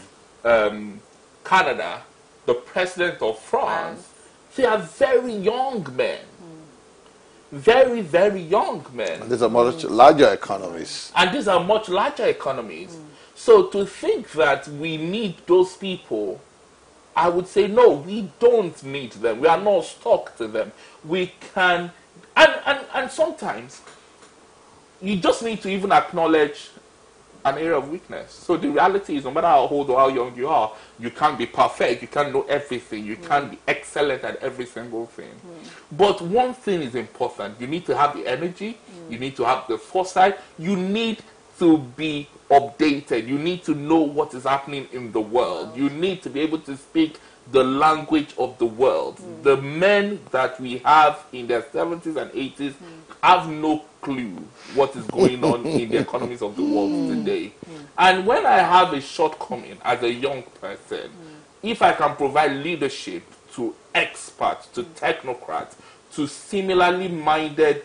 Canada, the president of France, they are very young men. Very, very young men. These are much larger economies. And these are much larger economies. So to think that we need those people, I would say no, we don't need them. We are not stuck to them. We can, and sometimes you just need to even acknowledge an area of weakness. So the reality is, no matter how old or how young you are, you can't be perfect, you can't know everything, you can't be excellent at every single thing. But one thing is important: you need to have the energy, you need to have the foresight, you need to be updated, you need to know what is happening in the world, you need to be able to speak the language of the world. The men that we have in their 70s and 80s have no clue what is going on in the economies of the world today. And when I have a shortcoming as a young person, if I can provide leadership to experts, to technocrats, to similarly minded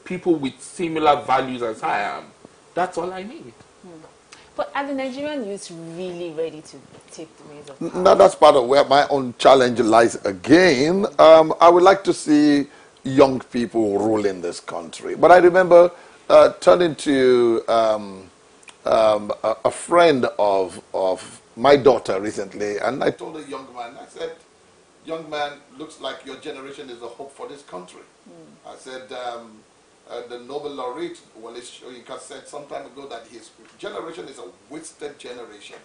people with similar values as I am, that's all I need. But are the Nigerian youth really ready to take the reins of power? Now, that's part of where my own challenge lies again. I would like to see young people ruling this country. But I remember turning to a friend of my daughter recently, and I told a young man, I said, young man, looks like your generation is a hope for this country. I said, the Nobel laureate, Wale Soyinka, said some time ago that his generation is a wasted generation.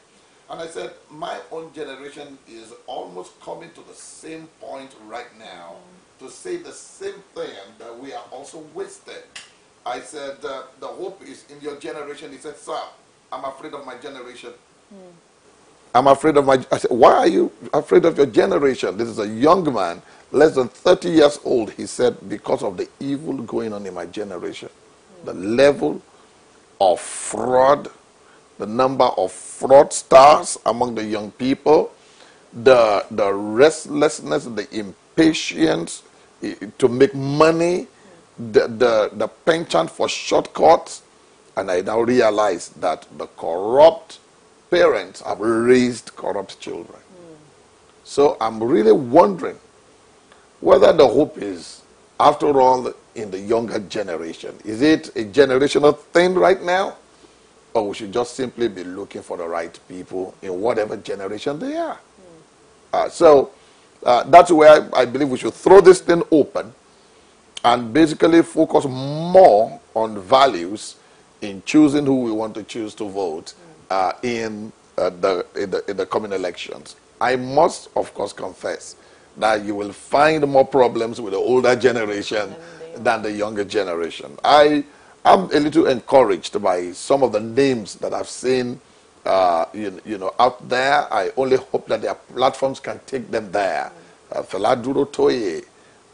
And I said, my own generation is almost coming to the same point right now to say the same thing, that we are also wasted. I said, the hope is in your generation. He said, sir, I'm afraid of my generation. I'm afraid of my... I said, why are you afraid of your generation? This is a young man, less than 30 years old. He said, because of the evil going on in my generation. The level of fraud, the number of fraudsters among the young people, the restlessness, the impatience to make money, the penchant for shortcuts. And I now realize that the corrupt parents have raised corrupt children. So I'm really wondering whether the hope is, after all, in the younger generation. Is it a generational thing right now? Or we should just simply be looking for the right people in whatever generation they are? So that's where I believe we should throw this thing open and basically focus more on values in choosing who we want to choose to vote in the coming elections. I must, of course, confess that you will find more problems with the older generation than the younger generation. I am a little encouraged by some of the names that I've seen out there. I only hope that their platforms can take them there. Feladuro Toye,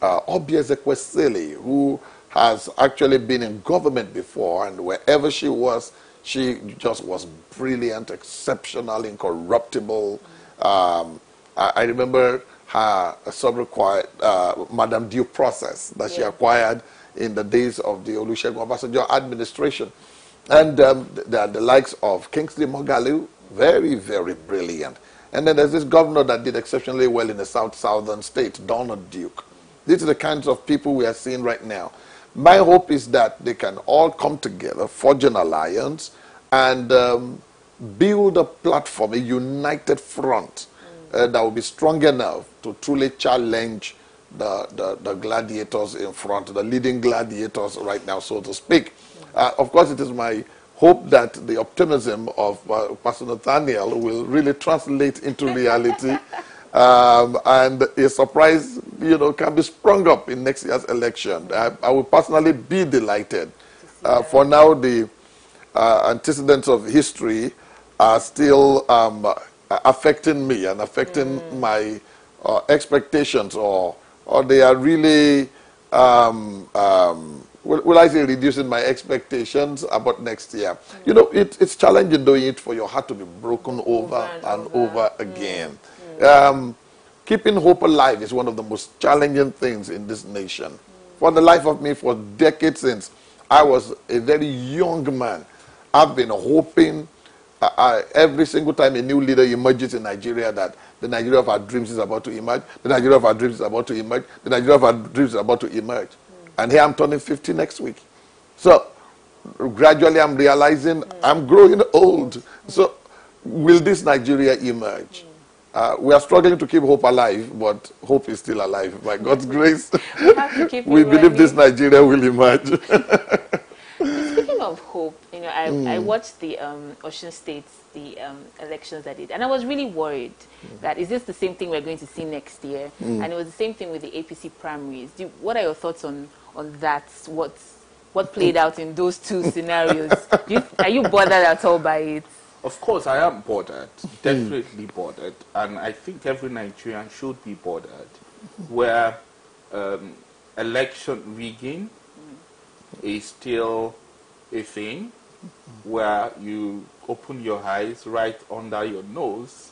Obi Ezekwesili, who has actually been in government before, and wherever she was, she just was brilliant, exceptional, incorruptible. I remember her Madam Due Process that she acquired in the days of the Olusegun Obasanjo administration. And the likes of Kingsley Moghalu, very, very brilliant. And then there's this governor that did exceptionally well in the southern state, Donald Duke. These are the kinds of people we are seeing right now. My hope is that they can all come together, forge an alliance, and build a platform, a united front that will be strong enough to truly challenge the gladiators in front, the leading gladiators right now, so to speak. Of course, it is my hope that the optimism of Pastor Nathaniel will really translate into reality, and a surprise, can be sprung up in next year's election. I will personally be delighted. For now, the antecedents of history are still affecting me and affecting my expectations, or they are really, will I say, reducing my expectations about next year. It's challenging doing it for your heart to be broken over and over again. Keeping hope alive is one of the most challenging things in this nation. For the life of me, for decades since I was a very young man, I've been hoping every single time a new leader emerges in Nigeria that the Nigeria of our dreams is about to emerge, the Nigeria of our dreams is about to emerge, the Nigeria of our dreams is about to emerge. And here I'm turning 50 next week. So gradually I'm realizing I'm growing old. So will this Nigeria emerge? We are struggling to keep hope alive, but hope is still alive. By God's grace, we believe this Nigeria will emerge. Speaking of hope, I watched the Osun State, the elections that did, and I was really worried that is this the same thing we're going to see next year? And it was the same thing with the APC primaries. What are your thoughts on that? What played out in those two scenarios? Are you bothered at all by it? Of course, I am bothered, definitely bothered, and I think every Nigerian should be bothered, where election rigging is still a thing, where you open your eyes right under your nose,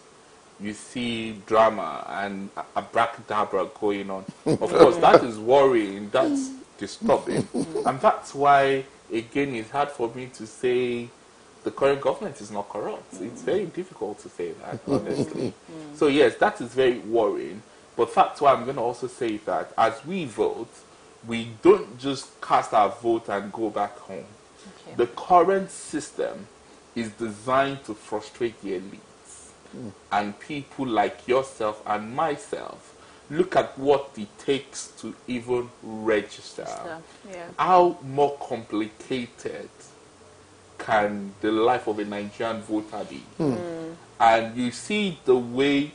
you see drama and abracadabra going on. Of course, that is worrying, that's disturbing, and that's why, again, it's hard for me to say the current government is not corrupt. It's very difficult to say that, honestly. So yes, that is very worrying. But that's why I'm going to also say that as we vote, we don't just cast our vote and go back home. Okay. The current system is designed to frustrate the elites. And people like yourself and myself, look at what it takes to even register. Yeah. How more complicated can the life of a Nigerian voter be? And you see the way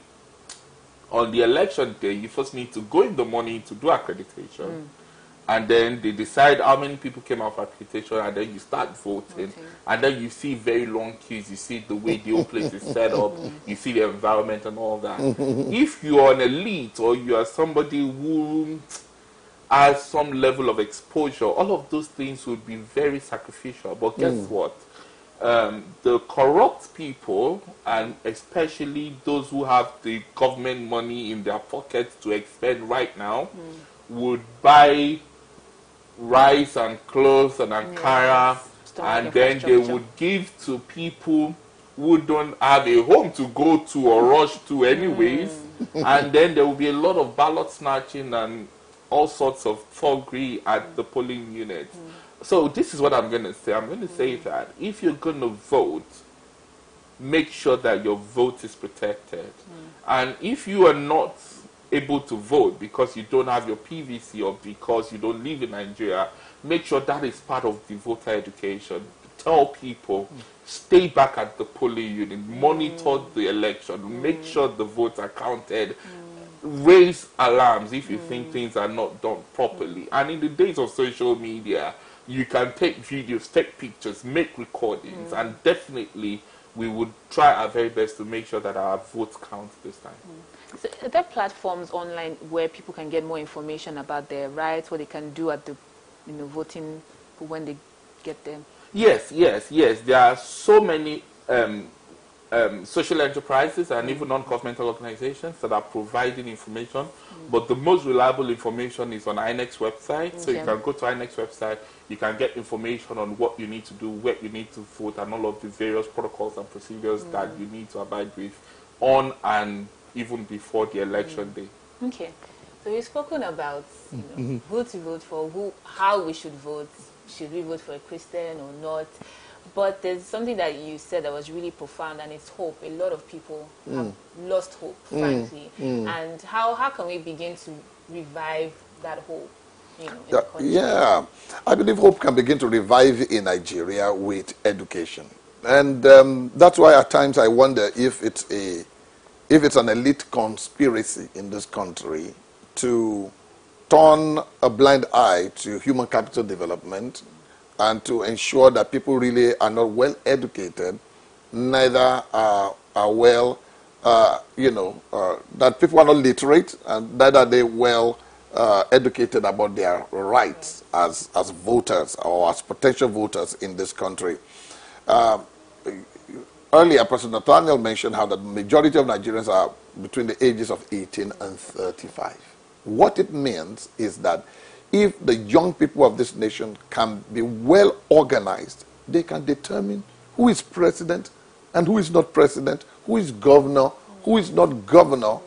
on the election day, you first need to go in the morning to do accreditation. And then they decide how many people came out for accreditation, and then you start voting. And then you see very long queues, you see the way the whole place is set up, you see the environment and all that. If you are an elite or you are somebody who has some level of exposure, all of those things would be very sacrificial. But guess what? The corrupt people, and especially those who have the government money in their pockets to expend right now, would buy rice and clothes and Ankara, and then they would give to people who don't have a home to go to or rush to anyways. And then there will be a lot of ballot snatching and all sorts of thuggery at the polling units. So this is what I'm going to say. I'm going to say that if you're going to vote, make sure that your vote is protected. And if you are not able to vote because you don't have your PVC or because you don't live in Nigeria, make sure that is part of the voter education. Tell people, stay back at the polling unit, monitor the election, make sure the votes are counted. raise alarms if you think things are not done properly. And in the days of social media, you can take videos, take pictures, make recordings, and definitely we would try our very best to make sure that our votes count this time. So are there platforms online where people can get more information about their rights, what they can do at the voting when they get them? Yes. There are so many social enterprises and even non-governmental organizations that are providing information, but the most reliable information is on INEC's website. So you can go to INEC's website, you can get information on what you need to do, where you need to vote, and all of the various protocols and procedures that you need to abide with on and even before the election day. Okay, so we've spoken about who to vote for, how we should vote. Should we vote for a Christian or not? But there's something that you said that was really profound, and it's hope. A lot of people have lost hope, frankly. And how can we begin to revive that hope? In the country? Yeah, I believe hope can begin to revive in Nigeria with education. And that's why at times I wonder if it's an elite conspiracy in this country to turn a blind eye to human capital development and to ensure that people really are not well educated, neither are well, that people are not literate, and neither are they well educated about their rights as voters or as potential voters in this country. Earlier, President Nathaniel mentioned how the majority of Nigerians are between the ages of 18 and 35. What it means is that if the young people of this nation can be well organized, they can determine who is president and who is not president, who is governor, who is not governor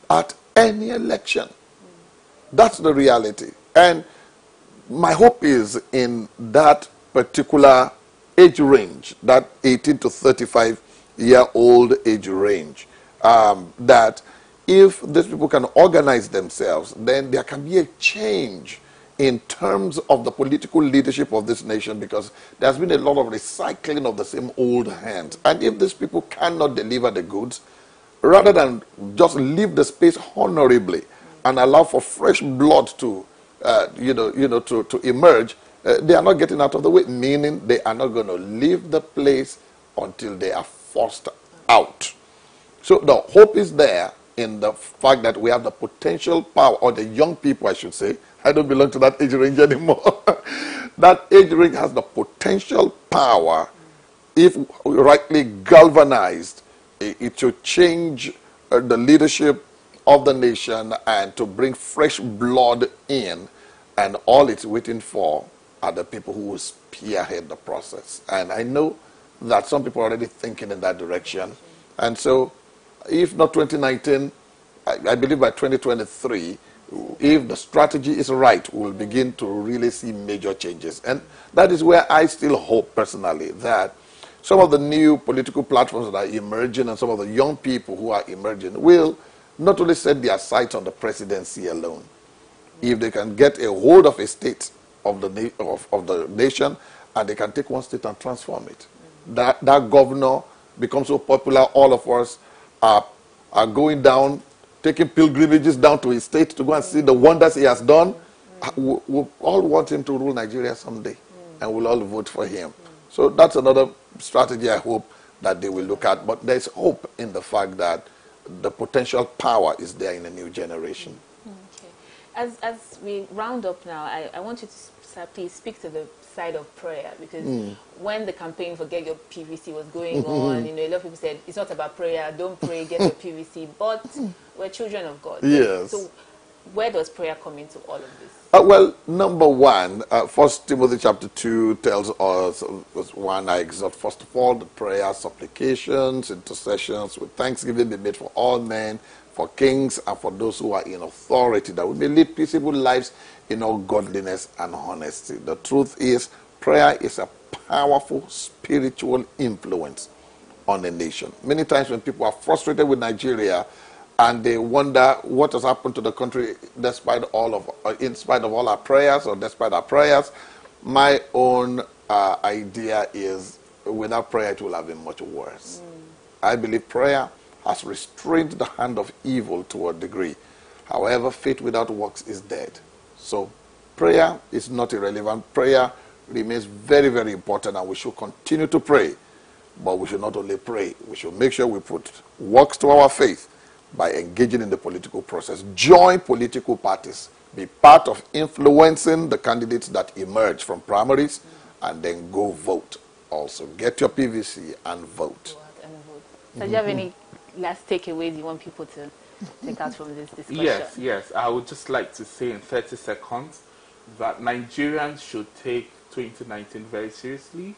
at any election. That's the reality. And my hope is in that particular age range, that 18 to 35-year-old age range, that if these people can organize themselves, then there can be a change in terms of the political leadership of this nation, because there's been a lot of recycling of the same old hands. And if these people cannot deliver the goods, rather than just leave the space honorably and allow for fresh blood to, to emerge, they are not getting out of the way, meaning they are not going to leave the place until they are forced out. So the hope is there in the fact that we have the potential power, or the young people, I should say. I don't belong to that age range anymore. That age range has the potential power, if rightly galvanized, it should change the leadership of the nation and to bring fresh blood in, and all it's waiting for are the people who will spearhead the process. And I know that some people are already thinking in that direction. And so, if not 2019, I believe by 2023, if the strategy is right, we'll begin to really see major changes. And that is where I still hope personally that some of the new political platforms that are emerging and some of the young people who are emerging will not only set their sights on the presidency alone. If they can get a hold of a state of the nation, and they can take one state and transform it, that governor becomes so popular, all of us are going down, taking pilgrimages down to his state to go and see the wonders he has done. We all want him to rule Nigeria someday, and we'll all vote for him. So that's another strategy I hope that they will look at. But there's hope in the fact that the potential power is there in a new generation. Okay. As we round up now, I want you to please speak to the side of prayer, because when the campaign for Get Your PVC was going on, a lot of people said it's not about prayer, don't pray, get your PVC, but we're children of God. Yes. So where does prayer come into all of this? Well, number one, 1 Timothy chapter 2 tells us, verse 1, I exhort first of all the prayers, supplications, intercessions with thanksgiving be made for all men, for kings and for those who are in authority, that we may lead peaceable lives in all godliness and honesty. The truth is, prayer is a powerful spiritual influence on a nation. Many times when people are frustrated with Nigeria and they wonder what has happened to the country in spite of all our prayers, or despite our prayers, my own idea is without prayer it will have been much worse. I believe prayer has restrained the hand of evil to a degree. However, faith without works is dead. So prayer is not irrelevant. Prayer remains very, very important, and we should continue to pray. But we should not only pray, we should make sure we put works to our faith by engaging in the political process. Join political parties. Be part of influencing the candidates that emerge from primaries, and then go vote. Also, get your PVC and vote. So do you have any last takeaways you want people to take out from this discussion? Yes. I would just like to say in 30 seconds that Nigerians should take 2019 very seriously.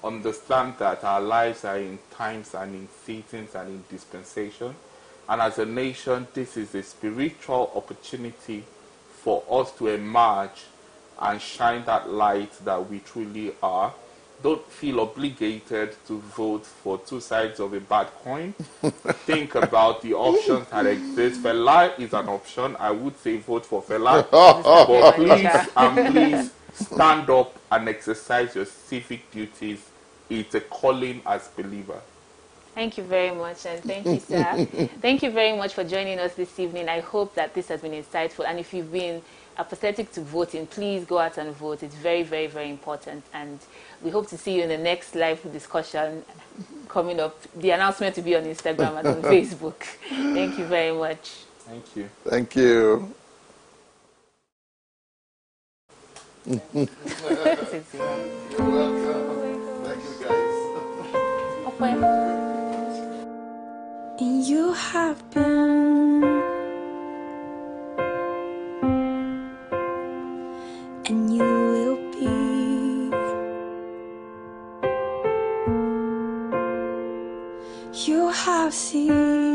Understand that our lives are in times and in seasons and in dispensation. And as a nation, this is a spiritual opportunity for us to emerge and shine that light that we truly are. Don't feel obligated to vote for two sides of a bad coin. Think about the options that exist. Fela is an option. I would say vote for Fela. But please stand up and exercise your civic duties. It's a calling as believer. Thank you very much, and thank you, sir. Thank you very much for joining us this evening. I hope that this has been insightful, and if you've been apathetic to voting, please go out and vote. It's very, very, very important, and we hope to see you in the next live discussion coming up. The announcement will be on Instagram and on Facebook. Thank you very much. Thank you. Thank you. You're welcome. Thank you, guys. And you have been, and you will be. You have seen